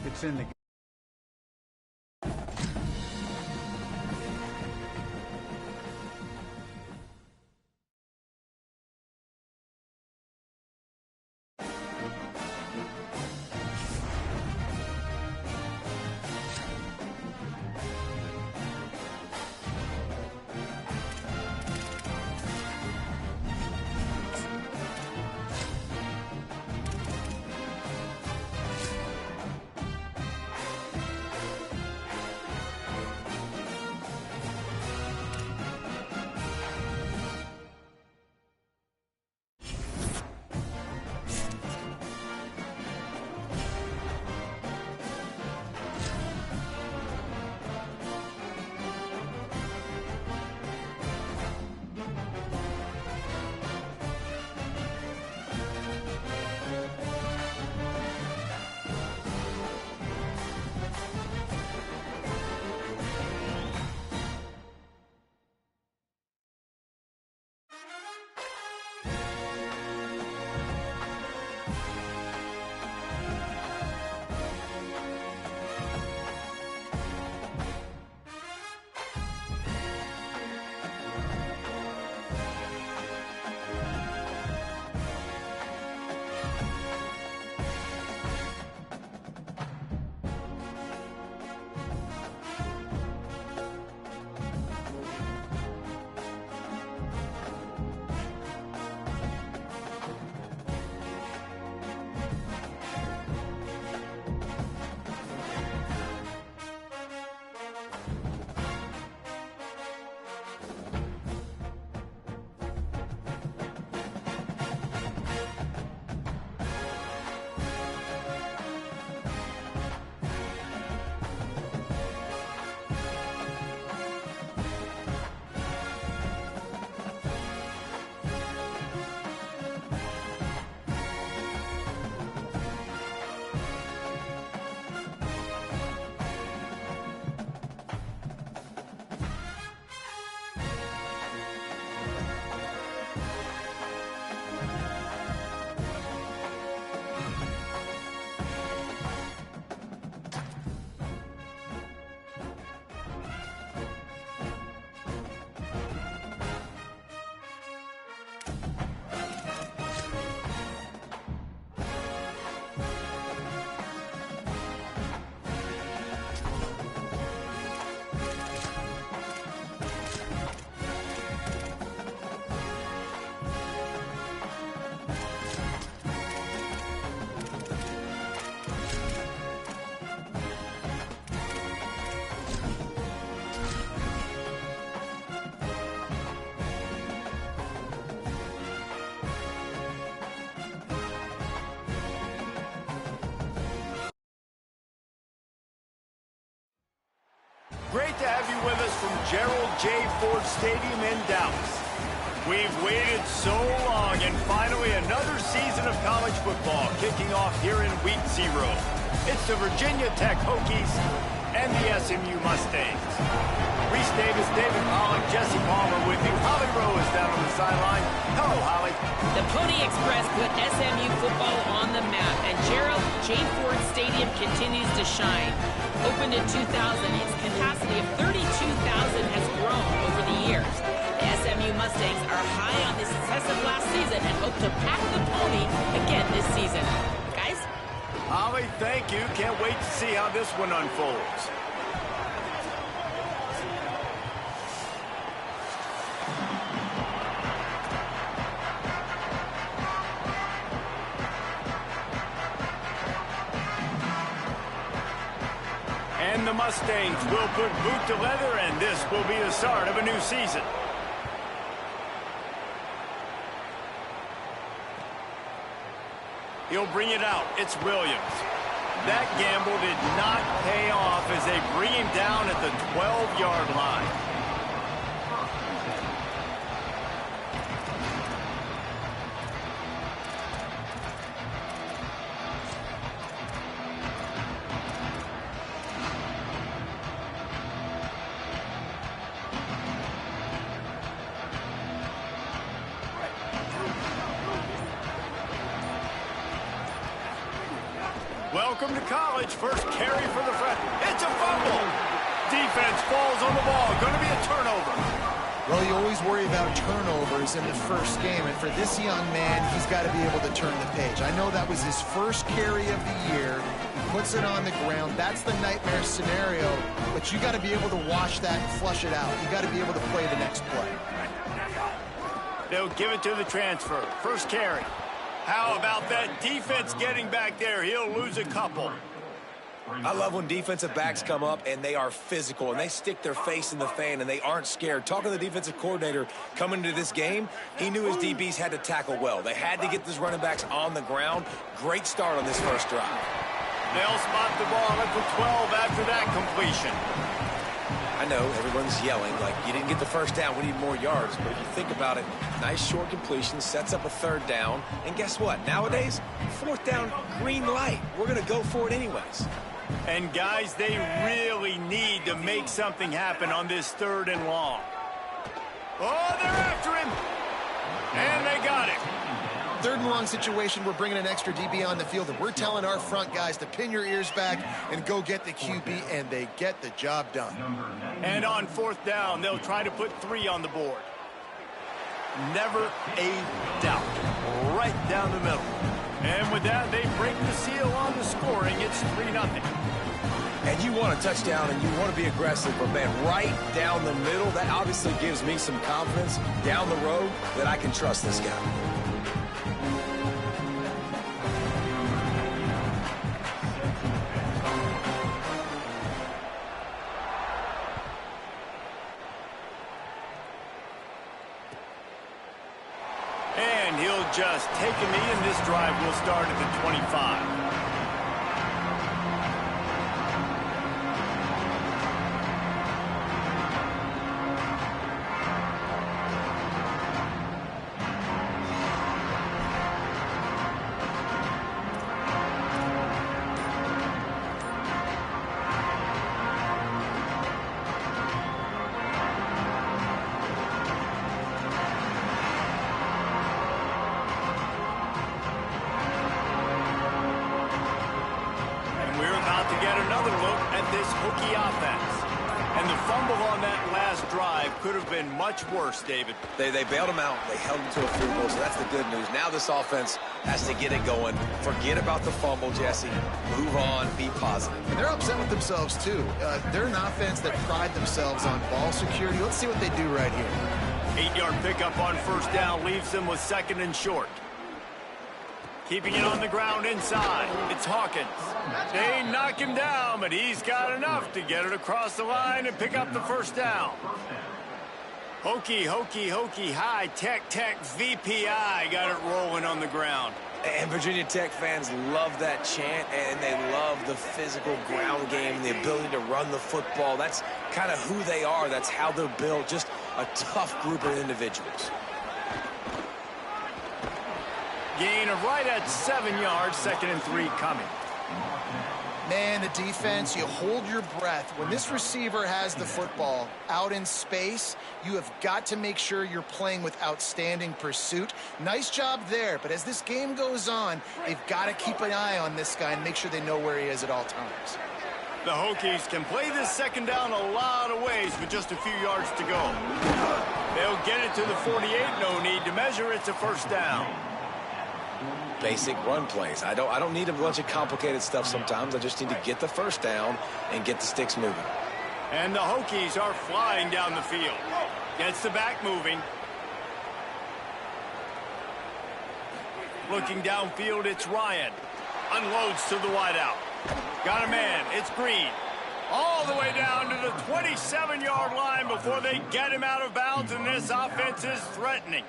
It's in the Great to have you with us from Gerald J. Ford Stadium in Dallas. We've waited so long, and finally another season of college football kicking off here in Week 0. It's the Virginia Tech Hokies and the SMU Mustangs. Reese Davis, David Pollock, Jesse Palmer with you. Holly Rowe is down on the sideline. Hello, Holly. The Pony Express put SMU football on the map, and Gerald J. Ford Stadium continues to shine. Opened in 2000, its capacity of 32,000 has grown over the years. The SMU Mustangs are high on the success of last season and hope to pack the Pony again this season. Guys? Holly, thank you. Can't wait to see how this one unfolds. And the Mustangs will put boot to leather, and this will be the start of a new season. He'll bring it out. It's Williams. That gamble did not pay off as they bring him down at the 12-yard line. welcome to college. First carry for the freshman. It's a fumble. Defense falls on the ball. Going to be a turnover. Well, you always worry about turnovers in the first game, and for this young man, he's got to be able to turn the page. I know that was his first carry of the year. He puts it on the ground. That's the nightmare scenario, but you got to be able to watch that and flush it out. You got to be able to play the next play. They'll give it to the transfer. First carry. How about that defense getting back there? He'll lose a couple. I love when defensive backs come up and they are physical and they stick their face in the fan and they aren't scared. Talking to the defensive coordinator coming into this game, he knew his DBs had to tackle well. They had to get these running backs on the ground. Great start on this first drive. They'll spot the ball at the 12 after that completion. I know everyone's yelling like, you didn't get the first down, we need more yards. But if you think about it, nice short completion, sets up a third down. And guess what? Nowadays, fourth down, green light. We're going to go for it anyways. And guys, they really need to make something happen on this 3rd and long. Oh, they're after him. And they got it. 3rd and long situation, we're bringing an extra DB on the field, and we're telling our front guys to pin your ears back and go get the QB, and they get the job done. And on 4th down, they'll try to put 3 on the board. Never a doubt. Right down the middle. And with that, they break the seal on the scoring. It's 3-0. And you want a touchdown and you want to be aggressive, but man, right down the middle, that obviously gives me some confidence down the road that I can trust this guy. And he'll just take a knee, and this drive will start at the 25. Could have been much worse, David. They bailed him out. They held him to a field goal, so that's the good news. Now this offense has to get it going. Forget about the fumble, Jesse. Move on. Be positive. And they're upset with themselves, too. They're an offense that pride themselves on ball security. Let's see what they do right here. 8-yard pickup on 1st down leaves them with 2nd and short. Keeping it on the ground inside. It's Hawkins. They knock him down, but he's got enough to get it across the line and pick up the 1st down. Hokey, hokey, hokey, high, tech, VPI got it rolling on the ground. And Virginia Tech fans love that chant, and they love the physical ground game, the ability to run the football. That's kind of who they are. That's how they're built. Just a tough group of individuals. Gain of right at 7 yards, 2nd and 3 coming. Man, the defense, you hold your breath. When this receiver has the football out in space, you have got to make sure you're playing with outstanding pursuit. Nice job there, but as this game goes on, they've got to keep an eye on this guy and make sure they know where he is at all times. The Hokies can play this 2nd down a lot of ways with just a few yards to go. They'll get it to the 48, no need to measure. It's a 1st down. Basic run plays. I don't need a bunch of complicated stuff sometimes. I just need to get the 1st down and get the sticks moving. And the Hokies are flying down the field. Gets the back moving. Looking downfield, it's Ryan. Unloads to the wideout. Got a man. It's Green. All the way down to the 27-yard line before they get him out of bounds, and this offense is threatening.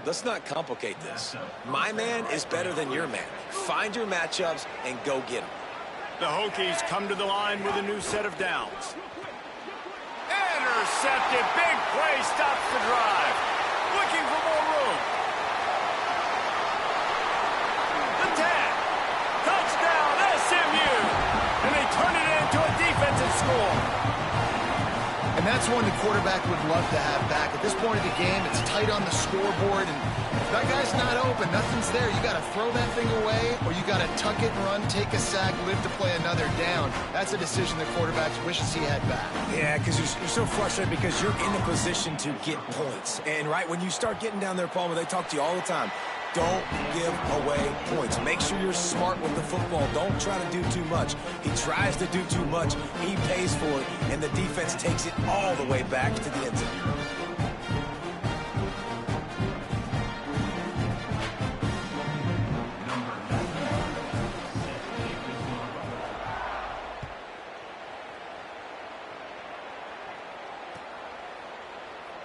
Let's not complicate this. My man is better than your man. Find your matchups and go get them. The Hokies come to the line with a new set of downs. Intercepted. Big play stops the drive. Looking for more room. The tag. Touchdown, SMU. And they turn it into a defensive score. And And that's one the quarterback would love to have back. At this point of the game, it's tight on the scoreboard, and if that guy's not open, nothing's there. You got to throw that thing away, or you got to tuck it and run, take a sack, live to play another down. That's a decision the quarterback wishes he had back. Yeah, because you're so frustrated because you're in a position to get points. And, right, when you start getting down there, Palmer, they talk to you all the time. Don't give away points. Make sure you're smart with the football. Don't try to do too much. He tries to do too much. He pays for it, and the defense takes it all the way back to the end zone.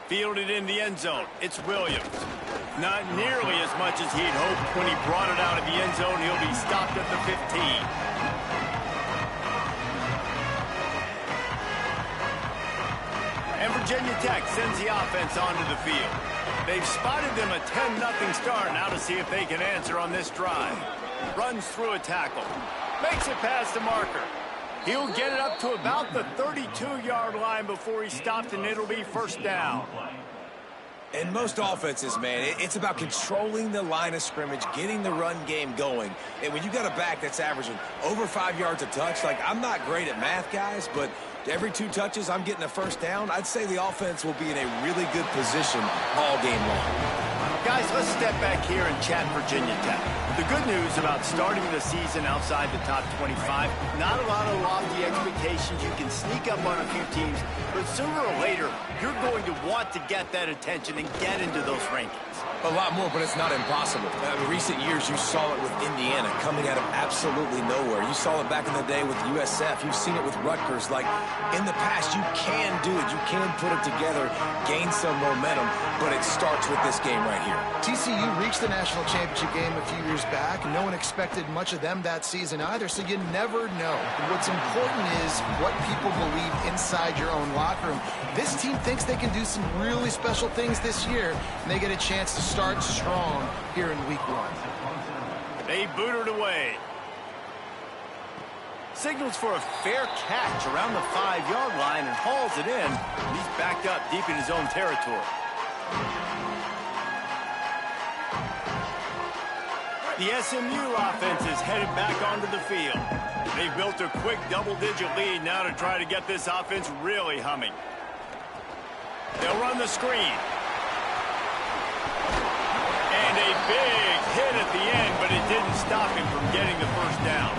Fielded in the end zone. It's Williams. Not nearly as much as he'd hoped when he brought it out of the end zone. He'll be stopped at the 15. And Virginia Tech sends the offense onto the field. They've spotted them a 10-0 start. Now to see if they can answer on this drive. Runs through a tackle. Makes it past the marker. He'll get it up to about the 32-yard line before he's stopped, and it'll be first down. And most offenses, man, it's about controlling the line of scrimmage, getting the run game going. And when you got a back that's averaging over 5 yards a touch, like, I'm not great at math, guys, but every 2 touches I'm getting a first down, I'd say the offense will be in a really good position all game long. Guys, let's step back here and chat Virginia Tech. The good news about starting the season outside the top 25, not a lot of lofty expectations. You can sneak up on a few teams, but sooner or later, you're going to want to get that attention and get into those rankings. A lot more, but it's not impossible. In recent years, you saw it with Indiana coming out of absolutely nowhere. You saw it back in the day with USF. You've seen it with Rutgers. Like, in the past, you can do it. You can put it together, gain some momentum, but it starts with this game right here. TCU reached the national championship game a few years back, and no one expected much of them that season either, so you never know. What's important is what people believe inside your own locker room. This team thinks they can do some really special things this year, and they get a chance to start strong here in week 1. They boot it away. Signals for a fair catch around the 5-yard line and hauls it in. He's backed up deep in his own territory. The SMU offense is headed back onto the field. They've built a quick double-digit lead now to try to get this offense really humming. They'll run the screen. And a big hit at the end, but it didn't stop him from getting the first down.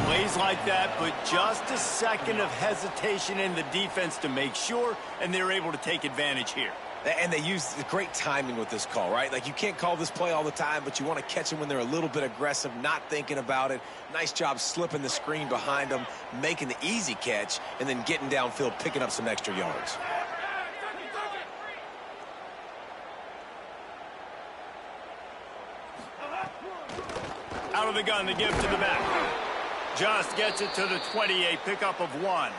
Plays like that, but just a second of hesitation in the defense to make sure, and they're able to take advantage here. And they use the great timing with this call, right? Like, you can't call this play all the time, but you want to catch them when they're a little bit aggressive, not thinking about it. Nice job slipping the screen behind them, making the easy catch, and then getting downfield, picking up some extra yards. Out of the gun, the give to the back. Just gets it to the 20, a pickup of 1.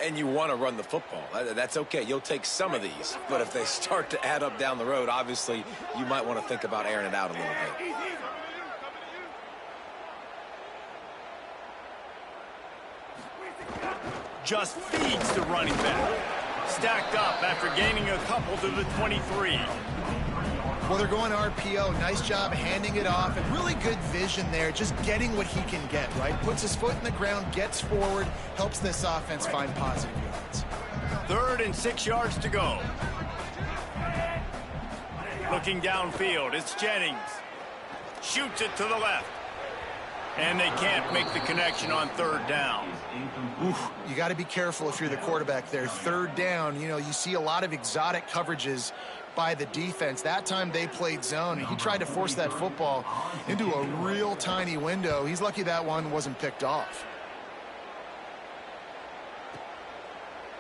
And you want to run the football. That's okay. You'll take some of these. But if they start to add up down the road, obviously, you might want to think about airing it out a little bit. Just feeds the running back. Stacked up after gaining a couple to the 23. Well, they're going RPO. Nice job handing it off, and really good vision there, just getting what he can get, right? Puts his foot in the ground, gets forward, helps this offense find positive yards. 3rd and 6 yards to go. Looking downfield, it's Jennings. Shoots it to the left. And they can't make the connection on 3rd down. Oof, you got to be careful if you're the quarterback there. 3rd down, you know, you see a lot of exotic coverages by the defense. That time they played zone, and he tried to force that football into a real tiny window. He's lucky that one wasn't picked off.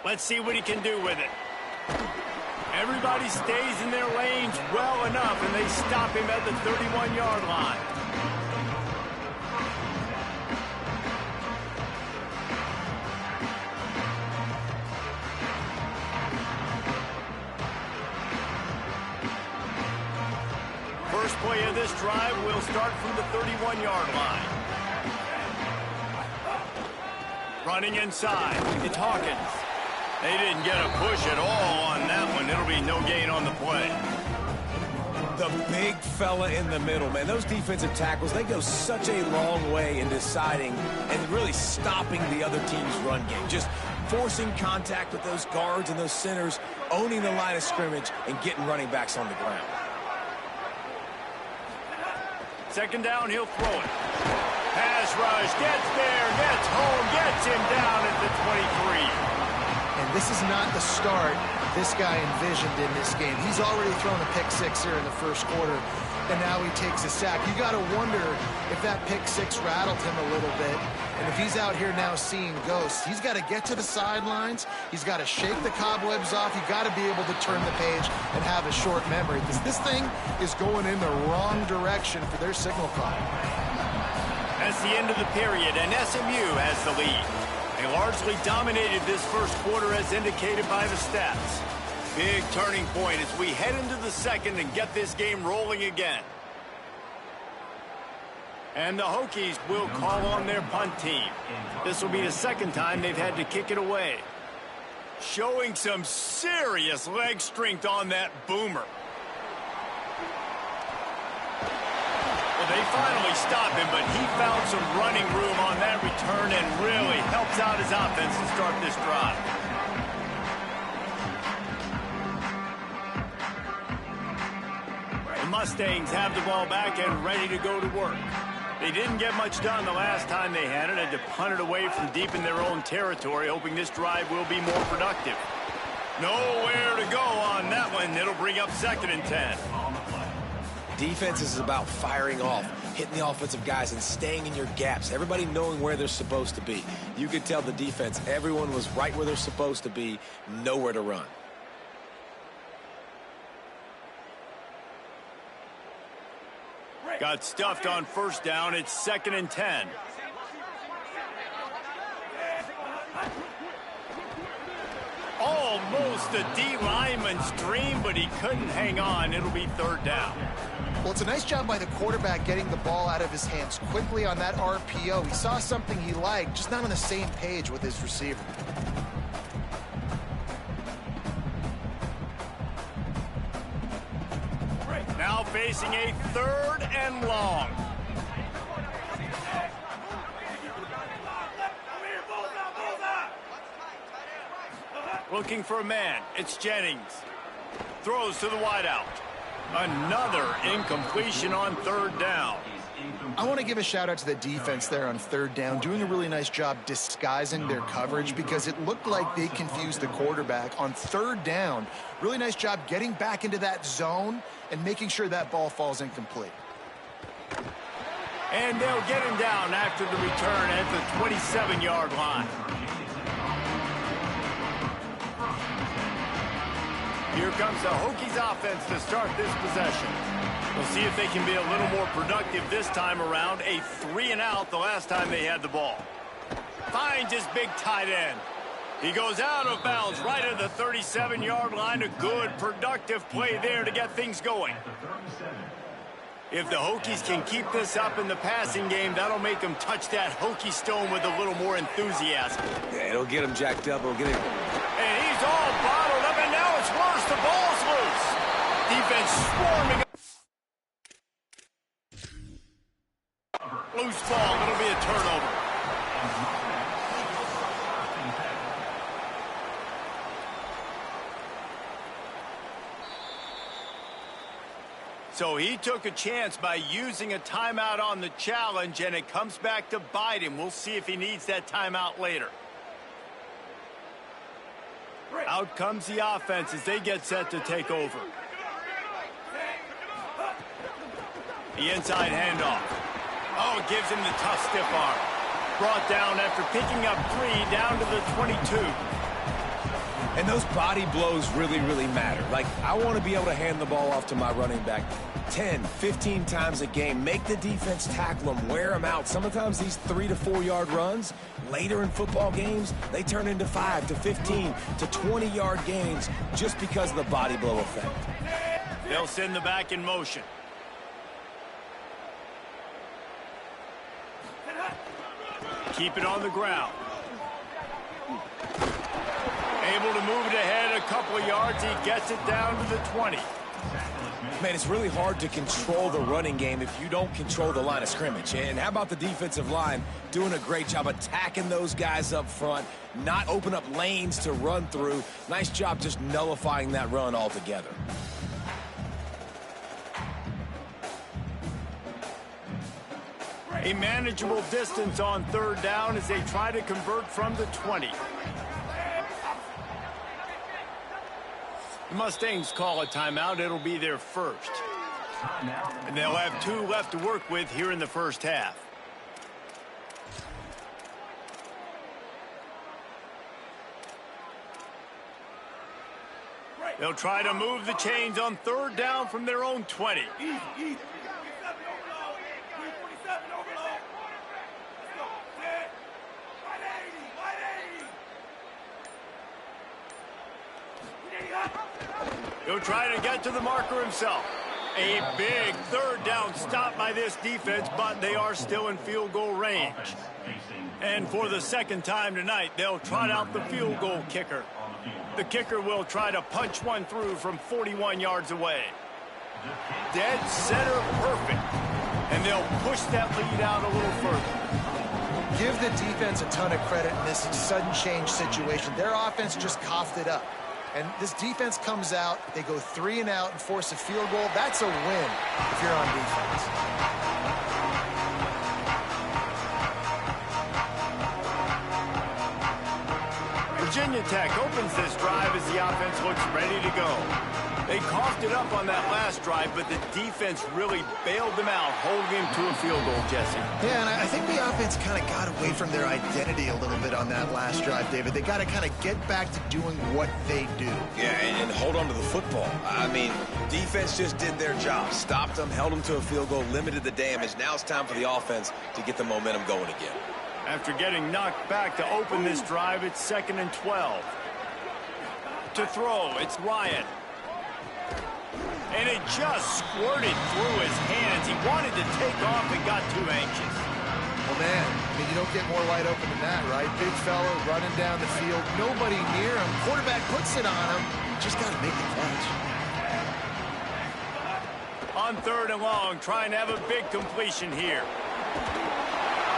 Let's see what he can do with it. Everybody stays in their lanes well enough, and they stop him at the 31-yard line. First play of this drive will start from the 31-yard line. Running inside, it's Hawkins. They didn't get a push at all on that one. It'll be no gain on the play. The big fella in the middle, man. Those defensive tackles, they go such a long way in deciding and really stopping the other team's run game. Just forcing contact with those guards and those centers, owning the line of scrimmage, and getting running backs on the ground. Second down, he'll throw it. Pass rush, gets there, gets home, gets him down at the 23. And this is not the start this guy envisioned in this game. He's already thrown a pick six here in the first quarter, and now he takes a sack. You got to wonder if that pick six rattled him a little bit. And if he's out here now seeing ghosts, he's got to get to the sidelines. He's got to shake the cobwebs off. You got to be able to turn the page and have a short memory, because this thing is going in the wrong direction for their signal call. That's the end of the period, and SMU has the lead. They largely dominated this first quarter as indicated by the stats. Big turning point as we head into the second and get this game rolling again. And the Hokies will call on their punt team. This will be the second time they've had to kick it away. Showing some serious leg strength on that boomer. Well, they finally stopped him, but he found some running room on that return and really helps out his offense to start this drive. The Mustangs have the ball back and ready to go to work. They didn't get much done the last time they had it. Had to punt it away from deep in their own territory, hoping this drive will be more productive. Nowhere to go on that one. It'll bring up 2nd and 10. Defense is about firing off, hitting the offensive guys, and staying in your gaps. Everybody knowing where they're supposed to be. You could tell the defense, everyone was right where they're supposed to be, nowhere to run. Got stuffed on first down. It's 2nd and 10. Almost a D lineman's dream, but he couldn't hang on. It'll be 3rd down. Well, it's a nice job by the quarterback getting the ball out of his hands quickly on that RPO. He saw something he liked, just not on the same page with his receiver. Now facing a 3rd and long. Looking for a man. It's Jennings. Throws to the wideout. Another incompletion on 3rd down. I want to give a shout out to the defense there on 3rd down, doing a really nice job disguising their coverage, because it looked like they confused the quarterback on 3rd down. Really nice job getting back into that zone and making sure that ball falls incomplete. And they'll get him down after the return at the 27-yard line. Here comes the Hokies offense to start this possession. We'll see if they can be a little more productive this time around. A 3-and-out the last time they had the ball. Finds his big tight end. He goes out of bounds right at the 37-yard line. A good, productive play there to get things going. If the Hokies can keep this up in the passing game, that'll make them touch that Hokie stone with a little more enthusiasm. Yeah, it'll get him jacked up. It'll get him. And he's all bottled up, and now it's worse. The ball's loose. Defense swarming. Loose ball. It'll be a turnover. So he took a chance by using a timeout on the challenge, and it comes back to bite him. We'll see if he needs that timeout later. Out comes the offense as they get set to take over. The inside handoff. Oh, it gives him the tough stiff arm. Brought down after picking up 3 down to the 22. And those body blows really, really matter. Like, I want to be able to hand the ball off to my running back 10, 15 times a game. Make the defense tackle them, wear them out. Sometimes these 3 to 4 yard runs, later in football games, they turn into 5 to 15 to 20-yard games just because of the body blow effect. They'll send the back in motion. Keep it on the ground. Able to move it ahead a couple of yards. He gets it down to the 20. Man, it's really hard to control the running game if you don't control the line of scrimmage. And how about the defensive line doing a great job attacking those guys up front, not open up lanes to run through. Nice job just nullifying that run altogether. A manageable distance on third down as they try to convert from the 20. The Mustangs call a timeout. It'll be their first. And they'll have 2 left to work with here in the first half. They'll try to move the chains on third down from their own 20. He'll try to get to the marker himself. A big third down stop by this defense, but they are still in field goal range. And for the second time tonight, they'll trot out the field goal kicker. The kicker will try to punch one through from 41 yards away. Dead center perfect. And they'll push that lead out a little further. Give the defense a ton of credit in this sudden change situation. Their offense just coughed it up. And this defense comes out, they go 3 and out and force a field goal. That's a win if you're on defense. Virginia Tech opens this drive as the offense looks ready to go. They coughed it up on that last drive, but the defense really bailed them out, holding him to a field goal, Jesse. Yeah, and I think the offense kind of got away from their identity a little bit on that last drive, David. They got to kind of get back to doing what they do. Yeah, and hold on to the football. I mean, defense just did their job. Stopped them, held them to a field goal, limited the damage. Now it's time for the offense to get the momentum going again. After getting knocked back to open this drive, it's 2nd and 12. To throw, it's Ryan. And it just squirted through his hands. He wanted to take off and got too anxious. Well, man, I mean, you don't get more wide open than that, right? Big fella running down the field. Nobody near him. Quarterback puts it on him. Just got to make the catch. On 3rd and long, trying to have a big completion here.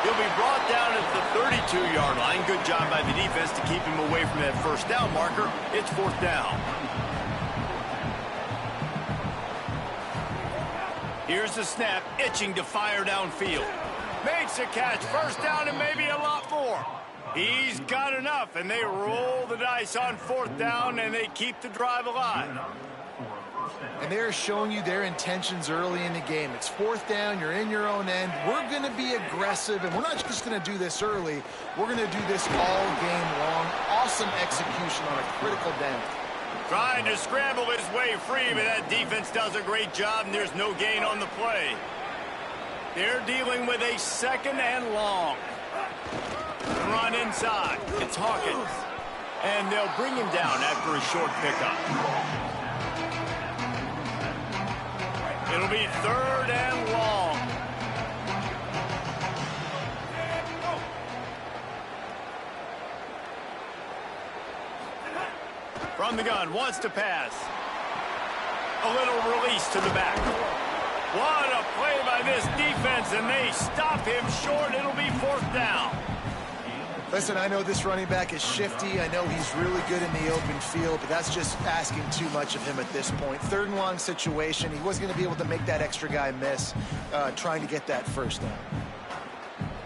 He'll be brought down at the 32-yard line. Good job by the defense to keep him away from that first down marker. It's 4th down. Here's the snap, itching to fire downfield. Makes a catch, first down and maybe a lot more. He's got enough, and they roll the dice on 4th down, and they keep the drive alive. And they're showing you their intentions early in the game. It's 4th down, you're in your own end. We're going to be aggressive, and we're not just going to do this early. We're going to do this all game long. Awesome execution on a critical down. Trying to scramble his way free, but that defense does a great job, and there's no gain on the play. They're dealing with a 2nd and long. Run inside. It's Hawkins. And they'll bring him down after a short pickup. It'll be 3rd and long. From the gun, wants to pass. A little release to the back. What a play by this defense, and they stop him short. It'll be 4th down. Listen, I know this running back is shifty. I know he's really good in the open field, but that's just asking too much of him at this point. 3rd and long situation. He wasn't going to be able to make that extra guy miss, trying to get that first down.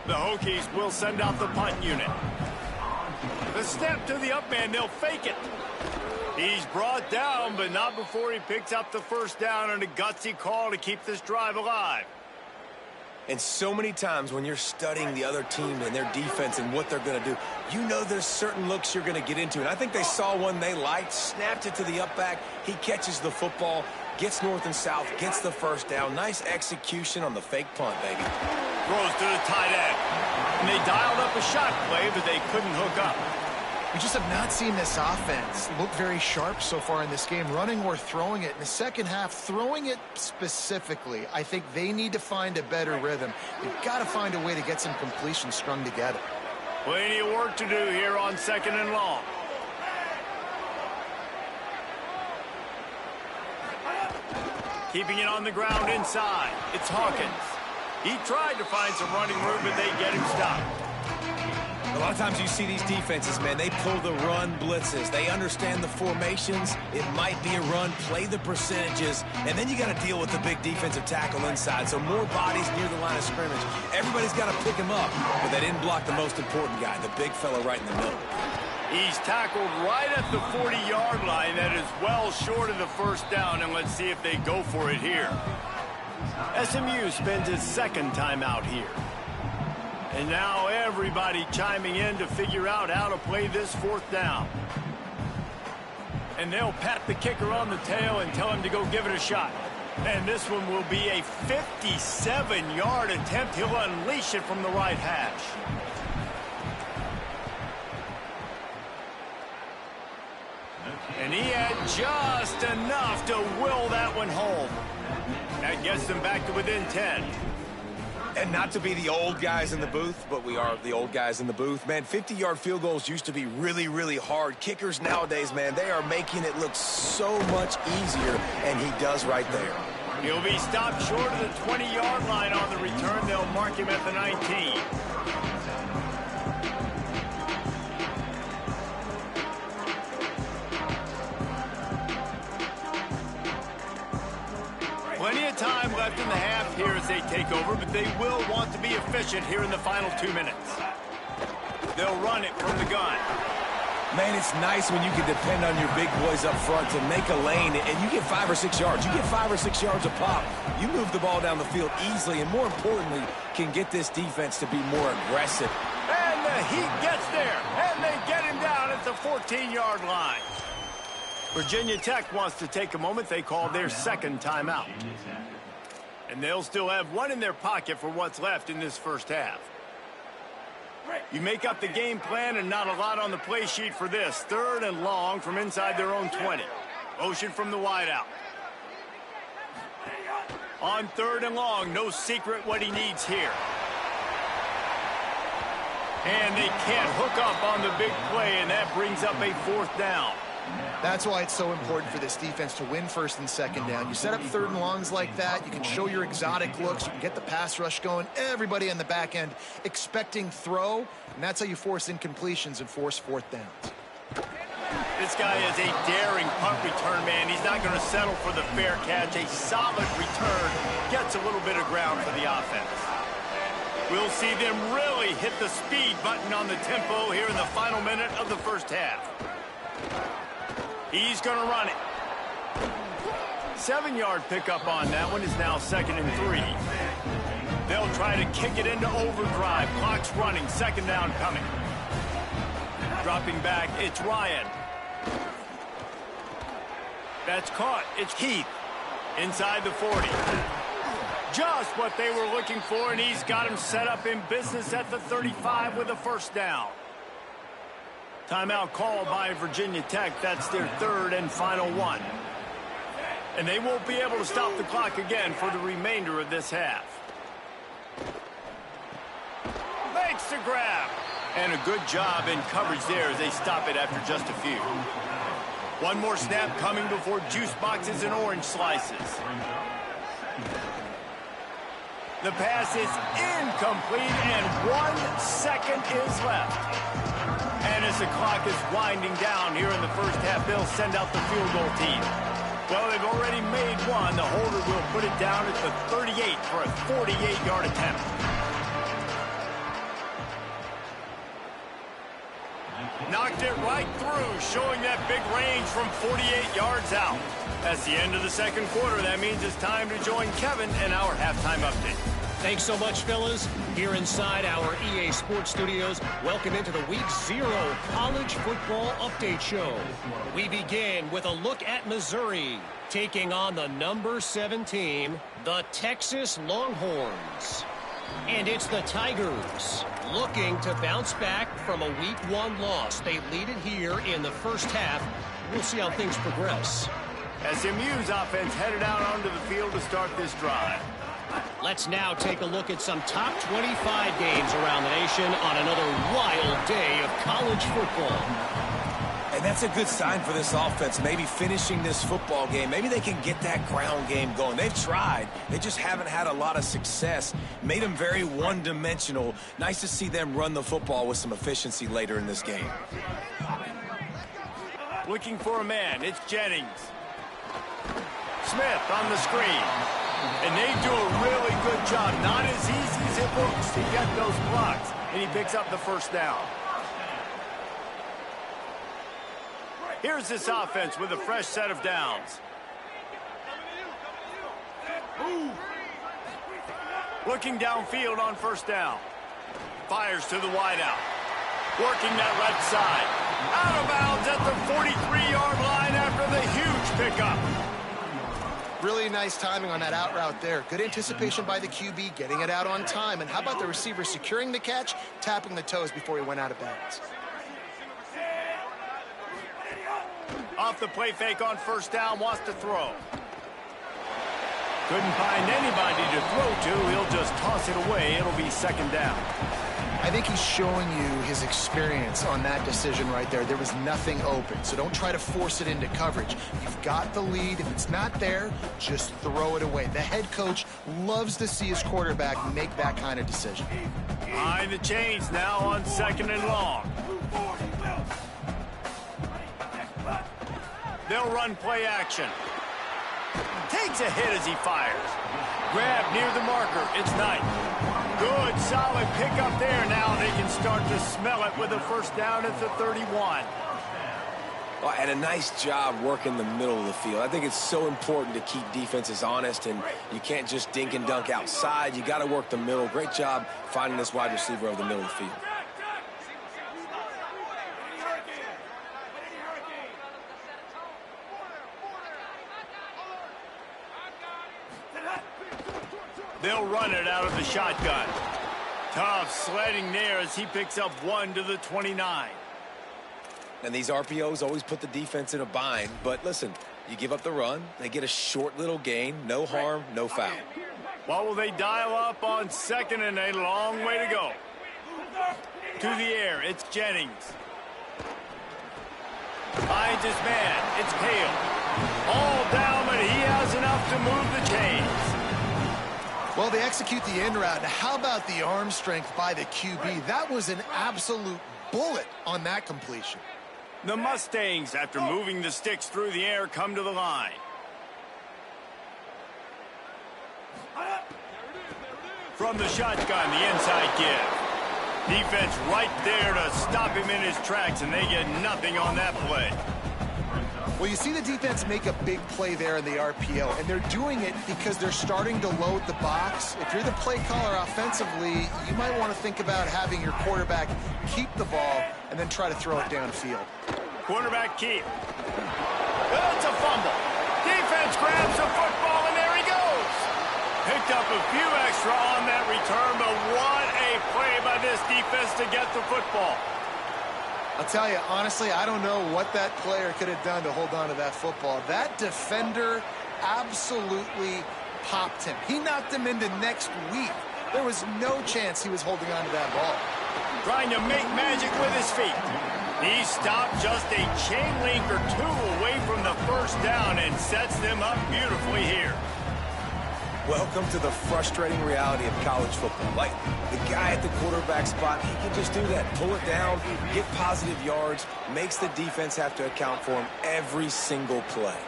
The Hokies will send out the punt unit. The snap to the up man, they'll fake it. He's brought down, but not before he picks up the first down and a gutsy call to keep this drive alive. And so many times when you're studying the other team and their defense and what they're going to do, you know there's certain looks you're going to get into. And I think they saw one they liked, snapped it to the up back. He catches the football, gets north and south, gets the first down. Nice execution on the fake punt, baby. Throws to the tight end. And they dialed up a shot play, but they couldn't hook up. We just have not seen this offense look very sharp so far in this game, running or throwing it. In the second half, throwing it specifically, I think they need to find a better rhythm. They've got to find a way to get some completions strung together. Plenty of work to do here on 2nd and long. Keeping it on the ground inside. It's Hawkins. He tried to find some running room, but they get him stopped. A lot of times you see these defenses, man, they pull the run blitzes. They understand the formations. It might be a run, play the percentages, and then you got to deal with the big defensive tackle inside. So more bodies near the line of scrimmage. Everybody's got to pick him up, but they didn't block the most important guy, the big fella right in the middle. He's tackled right at the 40-yard line. That is well short of the first down, and let's see if they go for it here. SMU spends its second timeout here. And now everybody chiming in to figure out how to play this fourth down. And they'll pat the kicker on the tail and tell him to go give it a shot. And this one will be a 57-yard attempt. He'll unleash it from the right hash. And he had just enough to will that one home. That gets them back to within 10. And not to be the old guys in the booth, but we are the old guys in the booth. Man, 50-yard field goals used to be really, really hard. Kickers nowadays, man, they are making it look so much easier, and he does right there. He'll be stopped short of the 20-yard line on the return. They'll mark him at the 19. Plenty of time left in the half here as they take over, but they will want to be efficient here in the final 2 minutes. They'll run it from the gun. Man, it's nice when you can depend on your big boys up front to make a lane, and you get 5 or 6 yards. You get 5 or 6 yards a pop. You move the ball down the field easily, and more importantly, can get this defense to be more aggressive. And the Heat gets there, and they get him down at the 14-yard line. Virginia Tech wants to take a moment. They call their second timeout. And they'll still have one in their pocket for what's left in this first half. You make up the game plan and not a lot on the play sheet for this. 3rd and long from inside their own 20. Motion from the wideout. On 3rd and long, no secret what he needs here. And they can't hook up on the big play, and that brings up a 4th down. That's why it's so important for this defense to win 1st and 2nd down. You set up 3rd and longs like that, you can show your exotic looks, you can get the pass rush going, everybody on the back end expecting throw, and that's how you force incompletions and force 4th downs. This guy is a daring punt return man. He's not going to settle for the fair catch. A solid return gets a little bit of ground for the offense. We'll see them really hit the speed button on the tempo here in the final minute of the first half. He's going to run it. 7-yard pickup on that one is now 2nd and 3. They'll try to kick it into overdrive. Clock's running. 2nd down coming. Dropping back, it's Ryan. That's caught. It's Keith. Inside the 40. Just what they were looking for, and he's got him set up in business at the 35 with a 1st down. Timeout called by Virginia Tech. That's their 3rd and final one. And they won't be able to stop the clock again for the remainder of this half. Makes the grab. And a good job in coverage there as they stop it after just a few. One more snap coming before juice boxes and orange slices. The pass is incomplete, and 1 second is left. And as the clock is winding down here in the first half, they'll send out the field goal team. Well, they've already made one. The holder will put it down at the 38 for a 48-yard attempt. Knocked it right through, showing that big range from 48 yards out. That's the end of the second quarter. That means it's time to join Kevin and our halftime update. Thanks so much, fellas. Here inside our EA Sports Studios, welcome into the Week 0 College Football Update Show. We begin with a look at Missouri, taking on the number 7 team, the Texas Longhorns. And it's the Tigers, looking to bounce back from a Week 1 loss. They lead it here in the first half. We'll see how things progress. SMU's offense headed out onto the field to start this drive. Let's now take a look at some top 25 games around the nation on another wild day of college football. And that's a good sign for this offense, maybe finishing this football game. Maybe they can get that ground game going. They've tried. They just haven't had a lot of success. Made them very one-dimensional. Nice to see them run the football with some efficiency later in this game. Looking for a man. It's Jennings. Smith on the screen. And they do a really good job. Not as easy as it looks to get those blocks. And he picks up the first down. Here's this offense with a fresh set of downs. Looking downfield on first down. Fires to the wideout. Working that left side. Out of bounds at the 43-yard line after the huge pickup. Really nice timing on that out route there. Good anticipation by the QB, getting it out on time. And how about the receiver securing the catch, tapping the toes before he went out of bounds? Off the play fake on first down, wants to throw. Couldn't find anybody to throw to. He'll just toss it away. It'll be second down. I think he's showing you his experience on that decision right there. There was nothing open, so don't try to force it into coverage. You've got the lead. If it's not there, just throw it away. The head coach loves to see his quarterback make that kind of decision. Behind the chains now on second and long. They'll run play action. Takes a hit as he fires. Grab near the marker. It's Knight. Good, solid pickup there. Now they can start to smell it with a first down at the 31. Well, and a nice job working the middle of the field. I think it's so important to keep defenses honest, and you can't just dink and dunk outside. You got to work the middle. Great job finding this wide receiver over the middle of the field. They'll run it out of the shotgun. Tough sledding there as he picks up 1 to the 29. And these RPOs always put the defense in a bind. But listen, you give up the run, they get a short little gain, no harm, no foul. What will they dial up on second and a long way to go? To the air, it's Jennings. Finds his man, it's Hale. All down, but he has enough to move the chains. Well, they execute the in route. Now, how about the arm strength by the QB? That was an absolute bullet on that completion. The Mustangs, after moving the sticks through the air, come to the line. From the shotgun, the inside give. Defense right there to stop him in his tracks, and they get nothing on that play. Well, you see the defense make a big play there in the RPO, and they're doing it because they're starting to load the box. If you're the play caller offensively, you might want to think about having your quarterback keep the ball and then try to throw it downfield. Quarterback keep. That's a fumble. Defense grabs the football, and there he goes. Picked up a few extra on that return, but what a play by this defense to get the football. I'll tell you, honestly, I don't know what that player could have done to hold on to that football. That defender absolutely popped him. He knocked him into next week. There was no chance he was holding on to that ball. Trying to make magic with his feet. He stopped just a chain link or two away from the first down and sets them up beautifully here. Welcome to the frustrating reality of college football. Like, the guy at the quarterback spot, he can just do that. Pull it down, get positive yards, makes the defense have to account for him every single play.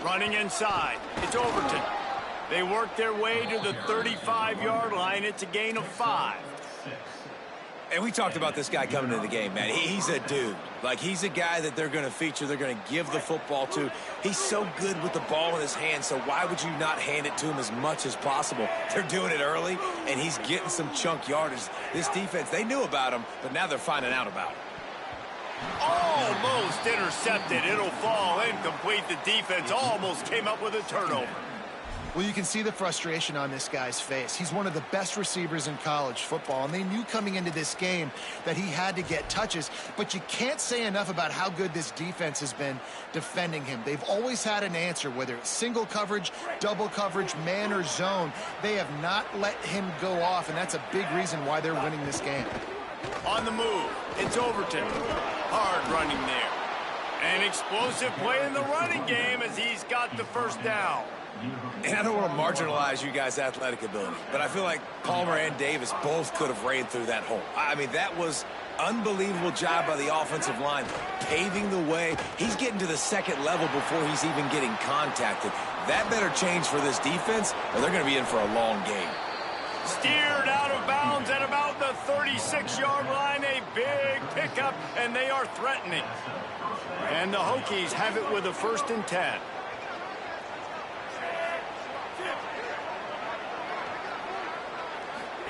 Running inside. It's Overton. They work their way to the 35-yard line. It's a gain of 5. And we talked about this guy coming into the game, man. He's a dude. Like, he's a guy that they're going to feature, they're going to give the football to. He's so good with the ball in his hand, so why would you not hand it to him as much as possible? They're doing it early, and he's getting some chunk yardage. This defense, they knew about him, but now they're finding out about him. Almost intercepted. It'll fall incomplete. The defense almost came up with a turnover. Well, you can see the frustration on this guy's face. He's one of the best receivers in college football, and they knew coming into this game that he had to get touches, but you can't say enough about how good this defense has been defending him. They've always had an answer, whether it's single coverage, double coverage, man or zone. They have not let him go off, and that's a big reason why they're winning this game. On the move. It's Overton. Hard running there. An explosive play in the running game as he's got the first down. And I don't want to marginalize you guys' athletic ability, but I feel like Palmer and Davis both could have ran through that hole. I mean, that was unbelievable job by the offensive line, paving the way. He's getting to the second level before he's even getting contacted. That better change for this defense, or they're going to be in for a long game. Steered out of bounds at about the 36-yard line. A big pickup, and they are threatening. And the Hokies have it with a 1st and 10.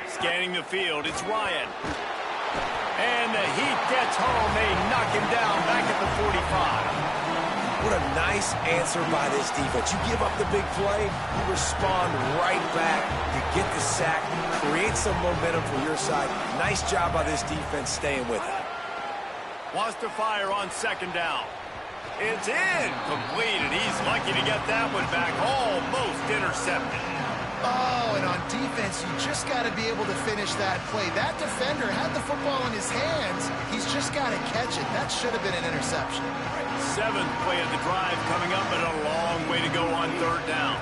Scanning the field, it's Ryan. And the heat gets home. They knock him down back at the 45. What a nice answer by this defense. You give up the big play, you respond right back, you get the sack, create some momentum for your side. Nice job by this defense staying with it. Wants to fire on 2nd down. It's incomplete, and he's lucky to get that one back. Almost intercepted. Oh, and on defense, you just got to be able to finish that play. That defender had the football in his hands. He's just got to catch it. That should have been an interception. 7th play of the drive coming up, but a long way to go on 3rd down.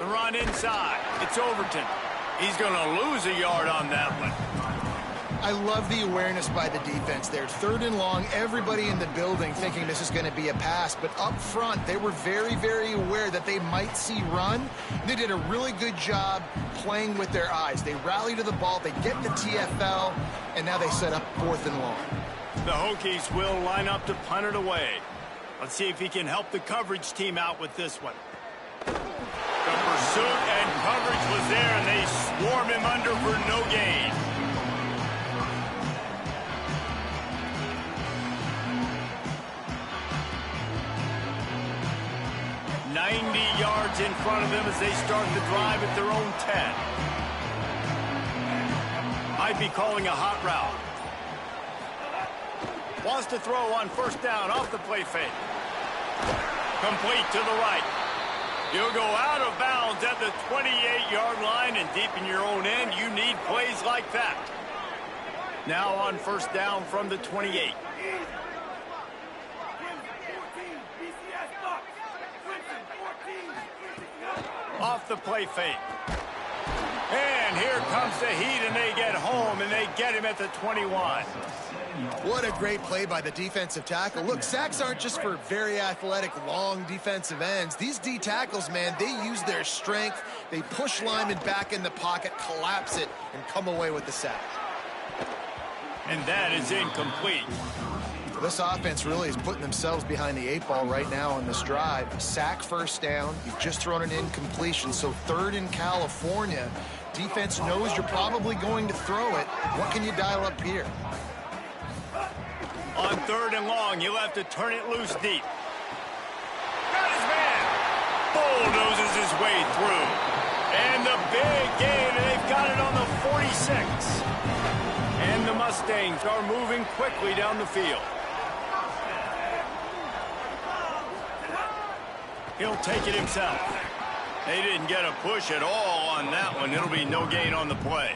The run inside. It's Overton. He's going to lose a yard on that one. I love the awareness by the defense there. 3rd and long, everybody in the building thinking this is going to be a pass. But up front, they were very, very aware that they might see run. They did a really good job playing with their eyes. They rally to the ball, they get the TFL, and now they set up 4th and long. The Hokies will line up to punt it away. Let's see if he can help the coverage team out with this one. The pursuit and coverage was there, and they swarm him under for no gain. 90 yards in front of them as they start the drive at their own 10. Might be calling a hot route. Wants to throw on 1st down off the play fake. Complete to the right. You'll go out of bounds at the 28-yard line, and deep in your own end, you need plays like that. Now on 1st down from the 28. Off the play fake. And here comes the heat, and they get home, and they get him at the 21. What a great play by the defensive tackle. Look, sacks aren't just for very athletic, long defensive ends. These D tackles, man, they use their strength. They push linemen back in the pocket, collapse it, and come away with the sack. And that is incomplete. This offense really is putting themselves behind the 8 ball right now on this drive. Sack 1st down. You've just thrown an incompletion, so 3rd in California. Defense knows you're probably going to throw it. What can you dial up here? On 3rd and long, you'll have to turn it loose deep. Got his man. Bulldozes his way through. And the big gain, and they've got it on the 46. And the Mustangs are moving quickly down the field. He'll take it himself. They didn't get a push at all on that one. It'll be no gain on the play.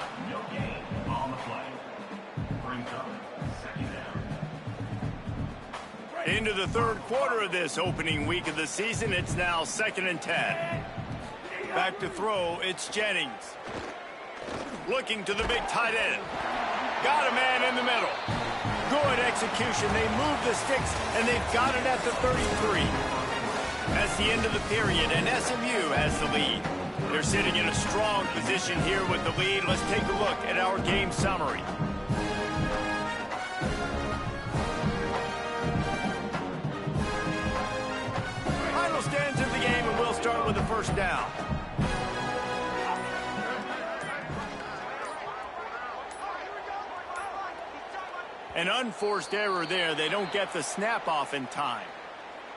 Into the 3rd quarter of this opening week of the season, it's now 2nd and 10. Back to throw, it's Jennings. Looking to the big tight end. Got a man in the middle. Good execution. They move the sticks, and they've got it at the 33. That's the end of the period, and SMU has the lead. They're sitting in a strong position here with the lead. Let's take a look at our game summary. Final stands of the game, and we'll start with the 1st down. An unforced error there. They don't get the snap off in time.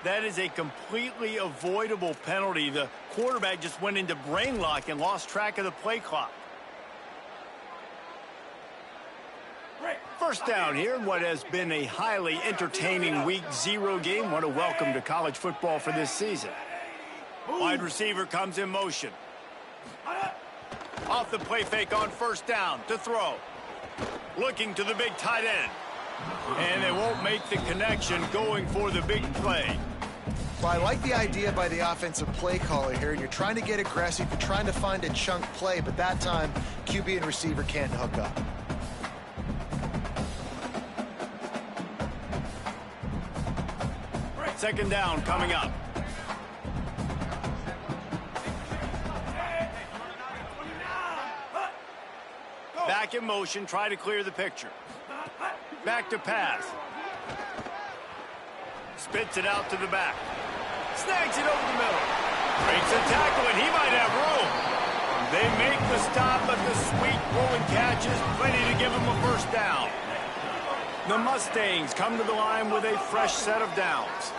That is a completely avoidable penalty. The quarterback just went into brain lock and lost track of the play clock. 1st down here in what has been a highly entertaining Week 0 game. What a welcome to college football for this season. Wide receiver comes in motion. Off the play fake on first down to throw. Looking to the big tight end. And they won't make the connection going for the big play. Well, I like the idea by the offensive play caller here. You're trying to get aggressive. You're trying to find a chunk play, but that time, QB and receiver can't hook up. Second down coming up. Back in motion, try to clear the picture. Back to pass. Spits it out to the back. Snags it over the middle. Breaks a tackle, and he might have room. They make the stop, but the sweet rolling catch is plenty to give him a first down. The Mustangs come to the line with a fresh set of downs.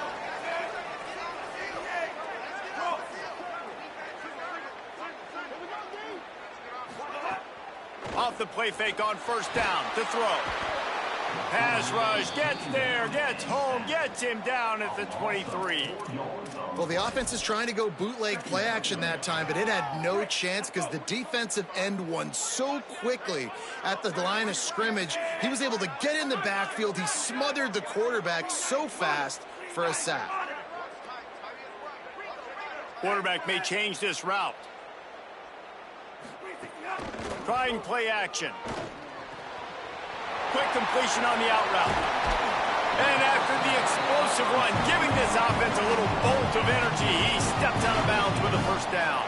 Off the play fake on first down to throw. Pass rush, gets there, gets home, gets him down at the 23. Well, the offense is trying to go bootleg play action that time, but it had no chance because the defensive end won so quickly at the line of scrimmage. He was able to get in the backfield. He smothered the quarterback so fast for a sack. Quarterback may change this route. Trying play action. Quick completion on the out route. And after the explosive run, giving this offense a little bolt of energy, he steps out of bounds with a first down.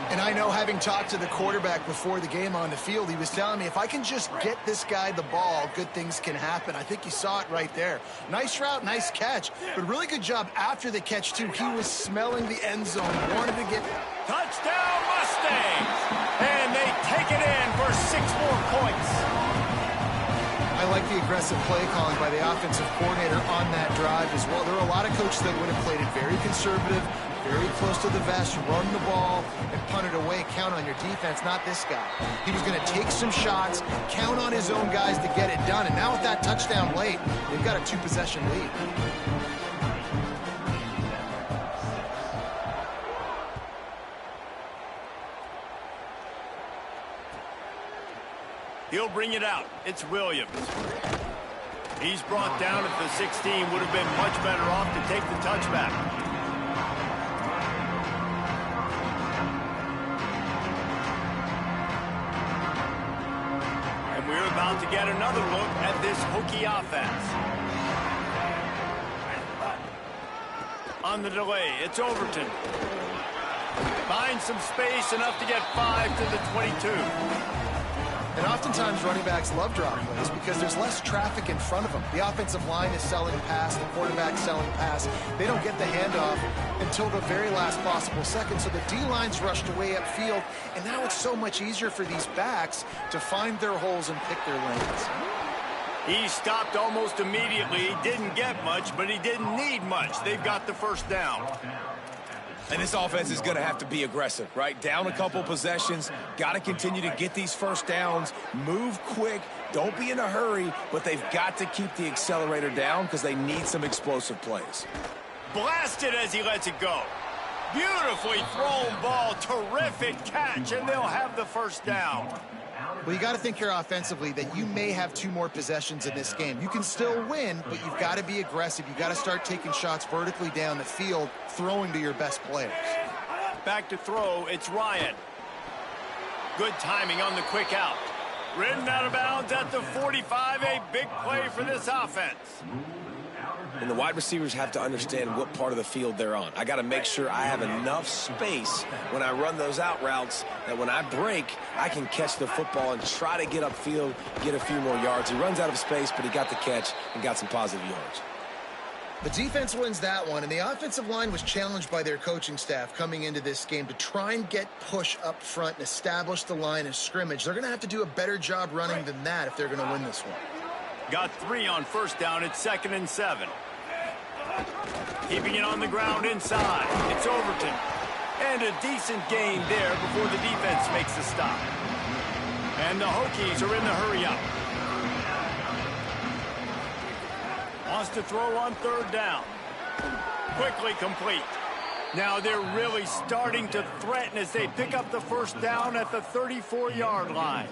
And I know, having talked to the quarterback before the game on the field, he was telling me, if I can just get this guy the ball, good things can happen. I think you saw it right there. Nice route, nice catch, but really good job after the catch, too. He was smelling the end zone, wanted to get... Touchdown, Mustangs! And they take it in for 6 more points. I like the aggressive play calling by the offensive coordinator on that drive as well. There are a lot of coaches that would have played it very conservative, very close to the vest, run the ball, and punt it away. Count on your defense, not this guy. He was going to take some shots, count on his own guys to get it done. And now with that touchdown late, they've got a 2-possession lead. He'll bring it out. It's Williams. He's brought down at the 16. Would have been much better off to take the touchback. And we're about to get another look at this Hokie offense. On the delay, it's Overton. Finds some space, enough to get 5 to the 22. And oftentimes running backs love drop plays because there's less traffic in front of them. The offensive line is selling pass, the quarterback's selling pass. They don't get the handoff until the very last possible second, so the D-line's rushed away upfield, and now it's so much easier for these backs to find their holes and pick their lanes. He stopped almost immediately. Didn't get much, but he didn't need much. They've got the first down. And this offense is going to have to be aggressive, right? Down a couple possessions, got to continue to get these first downs, move quick, don't be in a hurry, but they've got to keep the accelerator down because they need some explosive plays. Blasted as he lets it go. Beautifully thrown ball, terrific catch, and they'll have the first down. Well, you got to think here offensively that you may have 2 more possessions in this game. You can still win, but you've got to be aggressive. You've got to start taking shots vertically down the field, throwing to your best players. Back to throw, it's Ryan. Good timing on the quick out. Ridden out of bounds at the 45, a big play for this offense. And the wide receivers have to understand what part of the field they're on. I got to make sure I have enough space when I run those out routes that when I break, I can catch the football and try to get upfield, get a few more yards. He runs out of space, but he got the catch and got some positive yards. The defense wins that one, and the offensive line was challenged by their coaching staff coming into this game to try and get push up front and establish the line of scrimmage. They're going to have to do a better job running than that if they're going to win this one. Got 3 on first down. It's 2nd and 7. Keeping it on the ground inside. It's Overton. And a decent gain there before the defense makes the stop. And the Hokies are in the hurry up. Wants to throw on 3rd down. Quickly complete. Now they're really starting to threaten as they pick up the first down at the 34-yard line.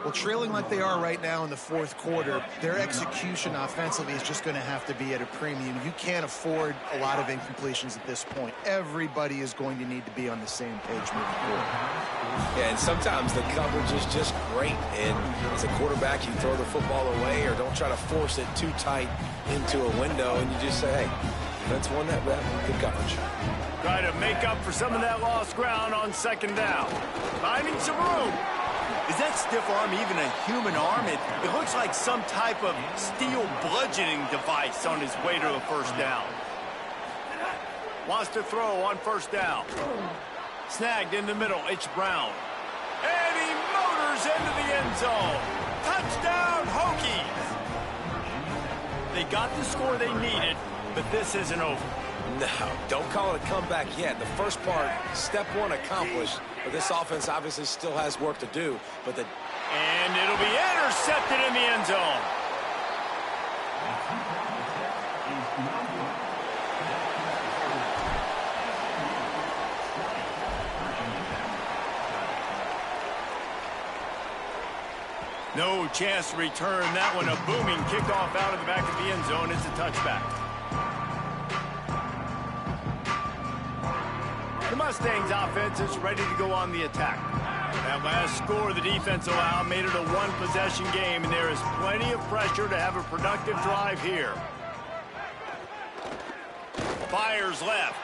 Well, trailing like they are right now in the fourth quarter, their execution offensively is just going to have to be at a premium. You can't afford a lot of incompletions at this point. Everybody is going to need to be on the same page moving forward. Yeah, and sometimes the coverage is just great. And as a quarterback, you throw the football away or don't try to force it too tight into a window, and you just say, hey, defense won that rep. Good coverage. Try to make up for some of that lost ground on second down. Finding some room. Is that stiff arm even a human arm? It looks like some type of steel bludgeoning device on his way to a first down. Wants to throw on first down. Snagged in the middle. It's Brown. And he motors into the end zone. Touchdown, Hokies! They got the score they needed, but this isn't over. No, don't call it a comeback yet. The first part, step one accomplished, but this offense obviously still has work to do. And it'll be intercepted in the end zone. No chance to return that one. A booming kickoff out of the back of the end zone. It's a touchback. The Mustangs offense is ready to go on the attack. That last score the defense allowed made it a one-possession game, and there is plenty of pressure to have a productive drive here. Fires left.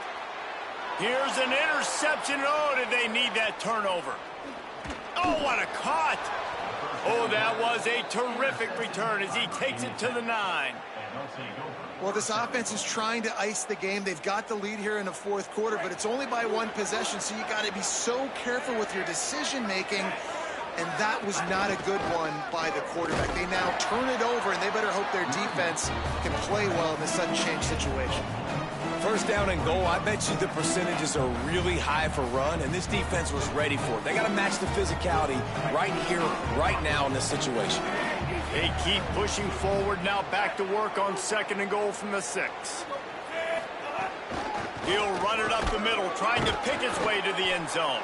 Here's an interception. Oh, did they need that turnover? Oh, what a cut! Oh, that was a terrific return as he takes it to the 9. Well, this offense is trying to ice the game. They've got the lead here in the fourth quarter, but it's only by one possession, so you got to be so careful with your decision-making, and that was not a good one by the quarterback. They now turn it over, and they better hope their defense can play well in this sudden change situation. First down and goal, I bet you the percentages are really high for run, and this defense was ready for it. They got to match the physicality right here, right now in this situation. They keep pushing forward, now back to work on second and goal from the 6. He'll run it up the middle, trying to pick his way to the end zone.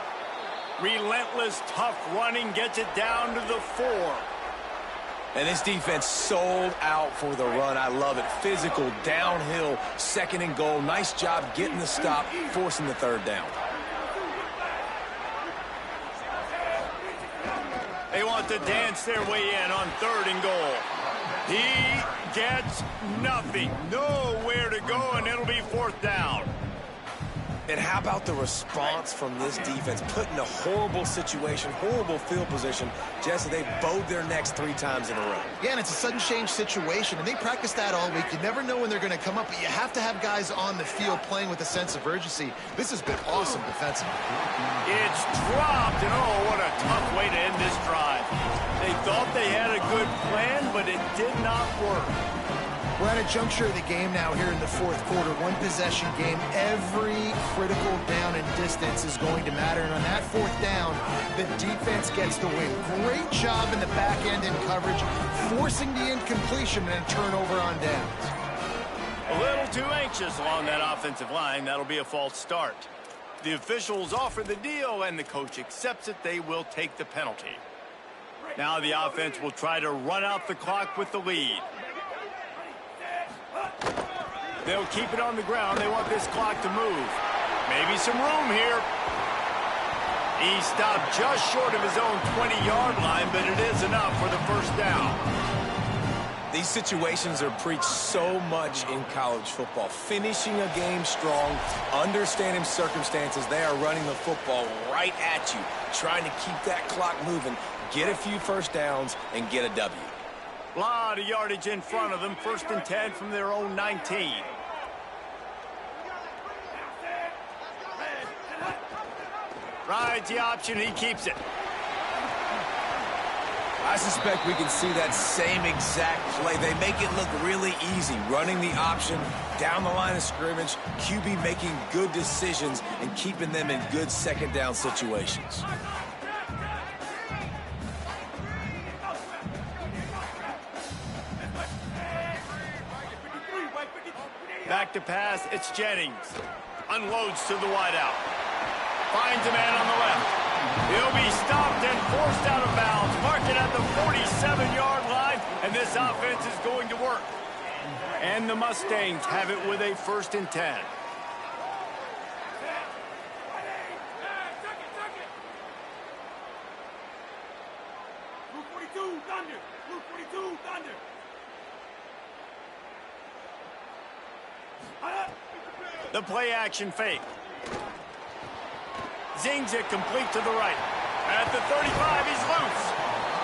Relentless, tough running, gets it down to the 4. And this defense sold out for the run. I love it. Physical, downhill, second and goal. Nice job getting the stop, forcing the third down. They want to dance their way in on third and goal. He gets nothing. Nowhere to go, and it'll be fourth down. And how about the response from this defense? Put in a horrible situation, horrible field position. Jesse, they bowed their necks 3 times in a row. Yeah, and it's a sudden change situation, and they practice that all week. You never know when they're going to come up, but you have to have guys on the field playing with a sense of urgency. This has been awesome defensively. It's dropped, and oh, what a tough way to end this drive. They thought they had a good plan, but it did not work. We're at a juncture of the game now here in the fourth quarter. One possession game. Every critical down and distance is going to matter. And on that fourth down, the defense gets the win. Great job in the back end in coverage, forcing the incompletion and a turnover on downs. A little too anxious along that offensive line. That'll be a false start. The officials offer the deal, and the coach accepts it. They will take the penalty. Now the offense will try to run out the clock with the lead. They'll keep it on the ground. They want this clock to move. Maybe some room here. He stopped just short of his own 20-yard line, but it is enough for the first down. These situations are preached so much in college football. Finishing a game strong, understanding circumstances. They are running the football right at you, trying to keep that clock moving, get a few first downs, and get a W. A lot of yardage in front of them. First and 10 from their own 19. Rides the option. He keeps it. I suspect we can see that same exact play. They make it look really easy, running the option down the line of scrimmage, QB making good decisions and keeping them in good second down situations. Back to pass, it's Jennings. Unloads to the wideout. Finds a man on the left. He'll be stopped and forced out of bounds. Mark it at the 47-yard line, and this offense is going to work. And the Mustangs have it with a 1st and 10. The play action fake. Zings it complete to the right. At the 35, he's loose.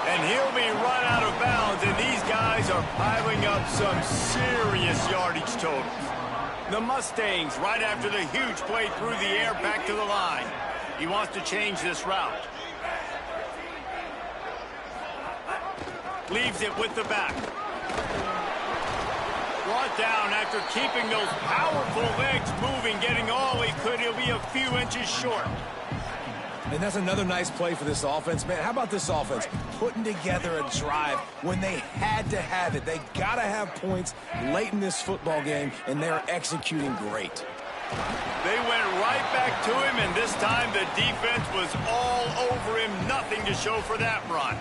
And he'll be run out of bounds, and these guys are piling up some serious yardage totals. The Mustangs, right after the huge play through the air, back to the line. He wants to change this route. Leaves it with the back. Brought down after keeping those powerful legs moving, getting all he could. He'll be a few inches short. And that's another nice play for this offense, man. How about this offense? Putting together a drive when they had to have it. They got to have points late in this football game, and they're executing great. They went right back to him, and this time the defense was all over him. Nothing to show for that run.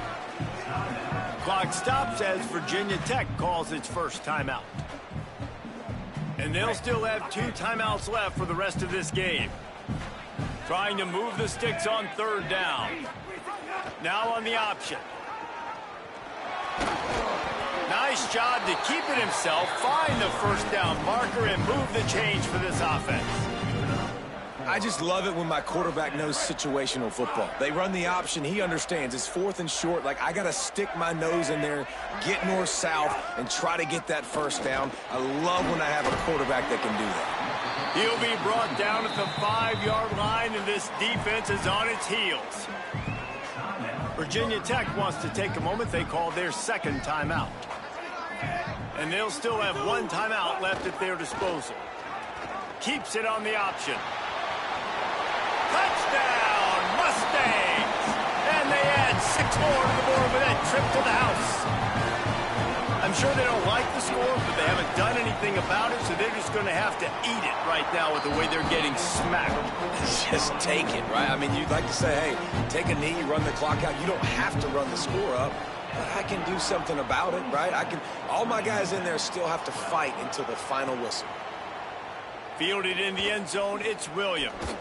Clock stops as Virginia Tech calls its first timeout. And they'll still have 2 timeouts left for the rest of this game. Trying to move the sticks on 3rd down. Now on the option. Nice job to keep it himself, find the 1st down marker, and move the change for this offense. I just love it when my quarterback knows situational football. They run the option. He understands. It's 4th and short. Like, I got to stick my nose in there, get north-south, and try to get that 1st down. I love when I have a quarterback that can do that. He'll be brought down at the 5-yard line, and this defense is on its heels. Virginia Tech wants to take a moment. They called their 2nd timeout. And they'll still have 1 timeout left at their disposal. Keeps it on the option. Touchdown, Mustangs! And they add 6 more to the board with that trip to the house. I'm sure they don't like the score, but they haven't done anything about it, so they're just going to have to eat it right now with the way they're getting smacked. Just take it, right? I mean, you'd like to say, hey, take a knee, run the clock out. You don't have to run the score up, but I can do something about it, right? All my guys in there still have to fight until the final whistle. Fielded in the end zone, it's Williams.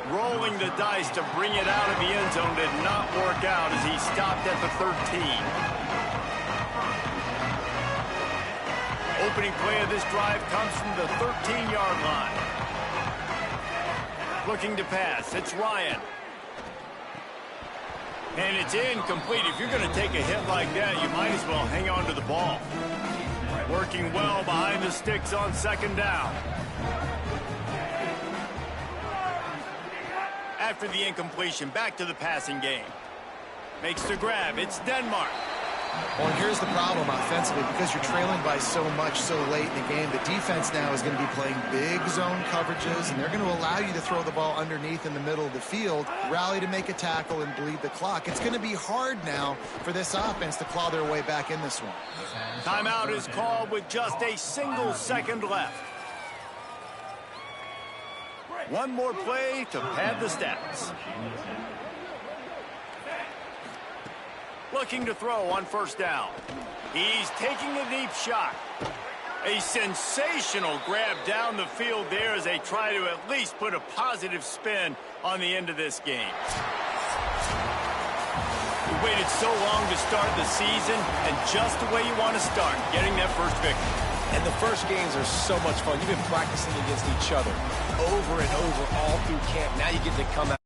Rolling the dice to bring it out of the end zone did not work out as he stopped at the 13. Opening play of this drive comes from the 13-yard line. Looking to pass, it's Ryan. And it's incomplete. If you're going to take a hit like that, you might as well hang on to the ball. Working well behind the sticks on 2nd down. After the incompletion, back to the passing game. Makes the grab. It's Denmark. Well, here's the problem offensively. Because you're trailing by so much so late in the game, the defense now is going to be playing big zone coverages, and they're going to allow you to throw the ball underneath in the middle of the field, rally to make a tackle, and bleed the clock. It's going to be hard now for this offense to claw their way back in this one. Timeout is called with just a single second left. 1 more play to pad the stats. Looking to throw on 1st down. He's taking a deep shot. A sensational grab down the field there as they try to at least put a positive spin on the end of this game. We waited so long to start the season, and just the way you want to start, getting that first victory. And the first games are so much fun. You've been practicing against each other over and over all through camp. Now you get to come out.